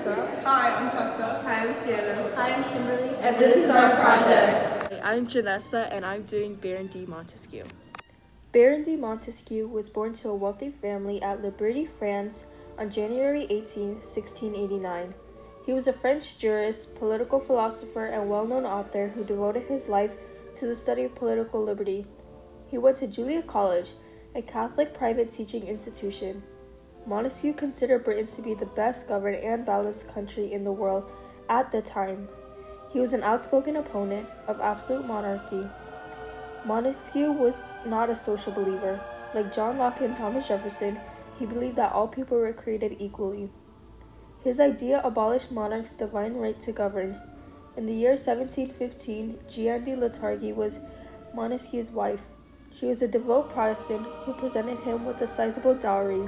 Janessa. Hi, I'm Tessa. Hi, I'm Sienna. Hi, I'm Kimberly. And this is our project. I'm Janessa, and I'm doing Baron de Montesquieu. Baron de Montesquieu was born to a wealthy family at Liberty, France on January 18, 1689. He was a French jurist, political philosopher, and well-known author who devoted his life to the study of political liberty. He went to Julia College, a Catholic private teaching institution. Montesquieu considered Britain to be the best governed and balanced country in the world at the time. He was an outspoken opponent of absolute monarchy. Montesquieu was not a social believer. Like John Locke and Thomas Jefferson, he believed that all people were created equally. His idea abolished monarchs' divine right to govern. In the year 1715, Jeanne de la Targie was Montesquieu's wife. She was a devout Protestant who presented him with a sizable dowry.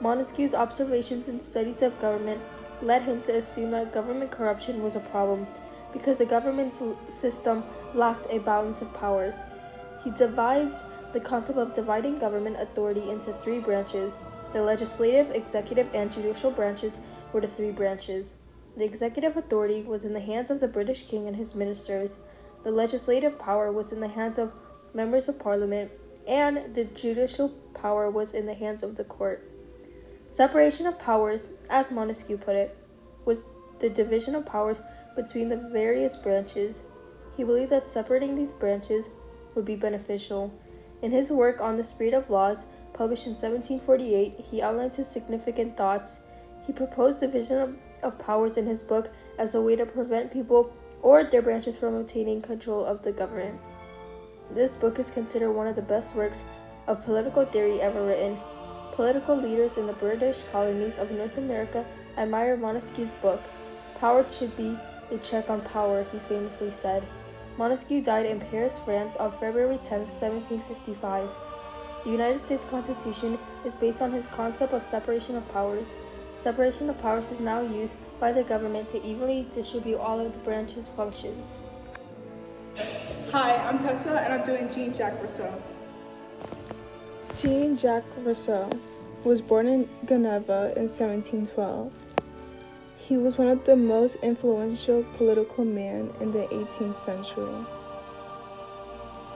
Montesquieu's observations and studies of government led him to assume that government corruption was a problem because the government system lacked a balance of powers. He devised the concept of dividing government authority into three branches. The legislative, executive, and judicial branches were the three branches. The executive authority was in the hands of the British king and his ministers. The legislative power was in the hands of members of parliament, and the judicial power was in the hands of the court. Separation of powers, as Montesquieu put it, was the division of powers between the various branches. He believed that separating these branches would be beneficial. In his work on the Spirit of Laws, published in 1748, he outlined his significant thoughts. He proposed division of powers in his book as a way to prevent people or their branches from obtaining control of the government. This book is considered one of the best works of political theory ever written. Political leaders in the British colonies of North America admire Montesquieu's book. Power should be a check on power, he famously said. Montesquieu died in Paris, France on February 10, 1755. The United States Constitution is based on his concept of separation of powers. Separation of powers is now used by the government to evenly distribute all of the branches' functions. Hi, I'm Tessa, and I'm doing Jean-Jacques Rousseau. Jean-Jacques Rousseau was born in Geneva in 1712. He was one of the most influential political men in the 18th century.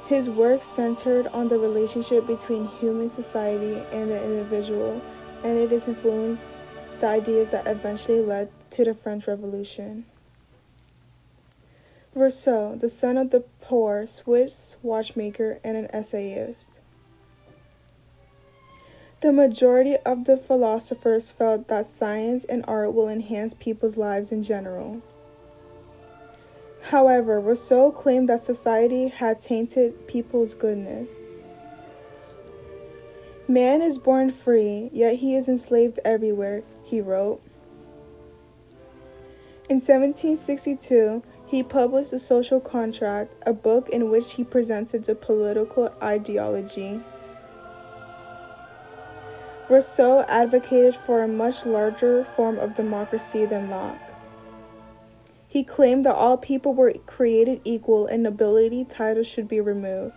His work centered on the relationship between human society and the individual, and it has influenced the ideas that eventually led to the French Revolution. Rousseau, the son of the poor Swiss watchmaker and an essayist. The majority of the philosophers felt that science and art will enhance people's lives in general. However, Rousseau claimed that society had tainted people's goodness. Man is born free, yet he is enslaved everywhere, he wrote. In 1762, he published The Social Contract, a book in which he presented the political ideology. Rousseau advocated for a much larger form of democracy than Locke. He claimed that all people were created equal and nobility titles should be removed.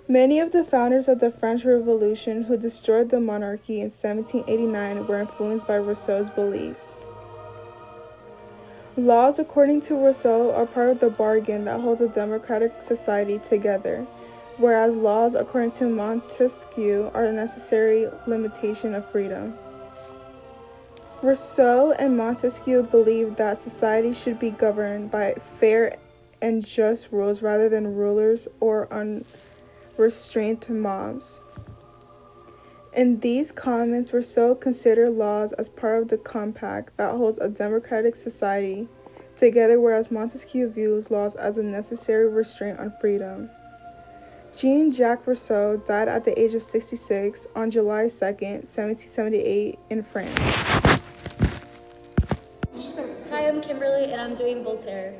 Many of the founders of the French Revolution who destroyed the monarchy in 1789 were influenced by Rousseau's beliefs. Laws, according to Rousseau, are part of the bargain that holds a democratic society together, whereas laws, according to Montesquieu, are a necessary limitation of freedom. Rousseau and Montesquieu believed that society should be governed by fair and just rules rather than rulers or unrestrained mobs. In these comments, Rousseau considered laws as part of the compact that holds a democratic society together, whereas Montesquieu views laws as a necessary restraint on freedom. Jean-Jacques Rousseau died at the age of 66 on July 2, 1778 in France. Hi, I'm Kimberly, and I'm doing Voltaire.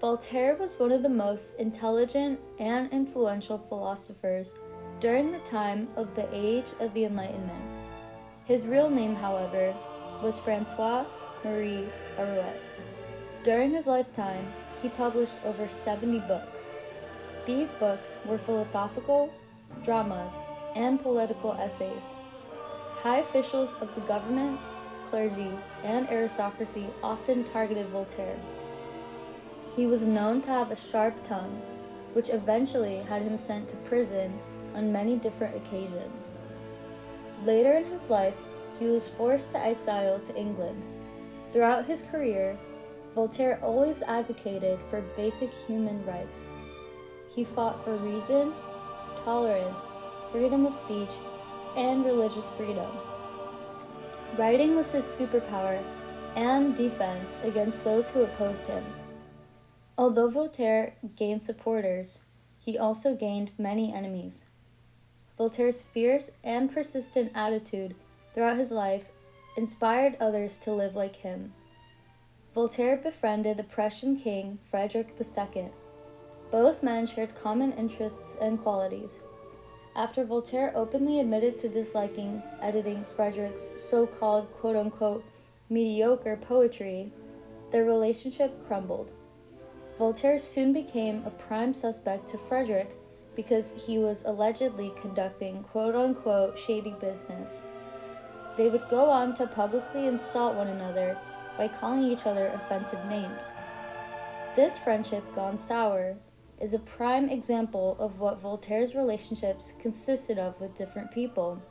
Voltaire was one of the most intelligent and influential philosophers during the time of the Age of the Enlightenment. His real name, however, was François-Marie Arouet. During his lifetime, he published over 70 books. These books were philosophical, dramas, and political essays. High officials of the government clergy, and aristocracy often targeted Voltaire. He was known to have a sharp tongue, which eventually had him sent to prison on many different occasions. Later in his life, he was forced to exile to England. Throughout his career, Voltaire always advocated for basic human rights. He fought for reason, tolerance, freedom of speech, and religious freedoms. Writing was his superpower and defense against those who opposed him. Although Voltaire gained supporters, he also gained many enemies. Voltaire's fierce and persistent attitude throughout his life inspired others to live like him. Voltaire befriended the Prussian king Frederick II. Both men shared common interests and qualities. After Voltaire openly admitted to disliking editing Frederick's so-called quote-unquote mediocre poetry, their relationship crumbled. Voltaire soon became a prime suspect to Frederick because he was allegedly conducting quote-unquote shady business. They would go on to publicly insult one another by calling each other offensive names. This friendship gone sour is a prime example of what Voltaire's relationships consisted of with different people.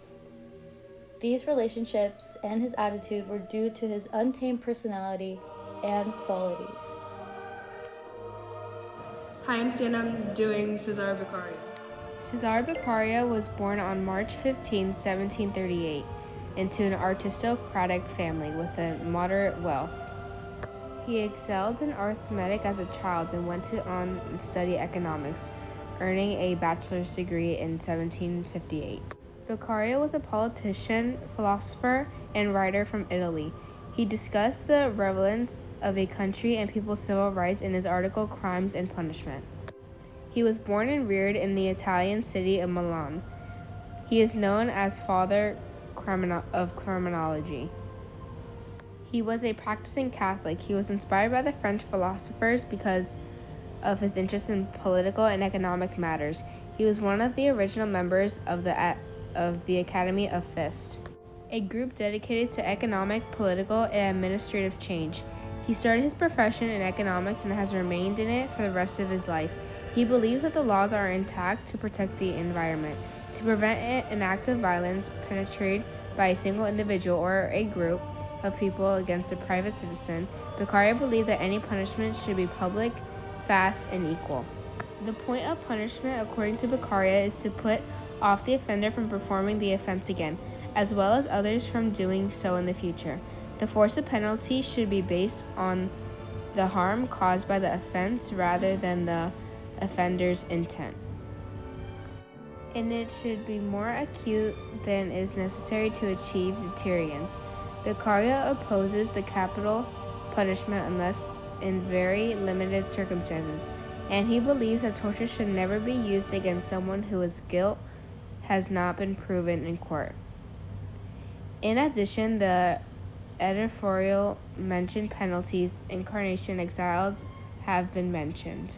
These relationships and his attitude were due to his untamed personality and qualities. Hi, I'm Sienna. I'm doing Cesare Beccaria. Cesare Beccaria was born on March 15, 1738, into an aristocratic family with a moderate wealth. He excelled in arithmetic as a child and went on to study economics, earning a bachelor's degree in 1758. Beccaria was a politician, philosopher, and writer from Italy. He discussed the relevance of a country and people's civil rights in his article Crimes and Punishment. He was born and reared in the Italian city of Milan. He is known as Father of Criminology. He was a practicing Catholic. He was inspired by the French philosophers because of his interest in political and economic matters. He was one of the original members of the Academy of Fichte, a group dedicated to economic, political, and administrative change. He started his profession in economics and has remained in it for the rest of his life. He believes that the laws are intact to protect the environment, to prevent an act of violence perpetrated by a single individual or a group of people against a private citizen. Beccaria believed that any punishment should be public, fast, and equal. The point of punishment, according to Beccaria, is to put off the offender from performing the offense again, as well as others from doing so in the future. The force of penalty should be based on the harm caused by the offense rather than the offender's intent, and it should be more acute than is necessary to achieve deterrence. Beccaria opposes the capital punishment unless in very limited circumstances, and he believes that torture should never be used against someone whose guilt has not been proven in court. In addition, the editorial mentioned penalties, incarnation, exiled have been mentioned.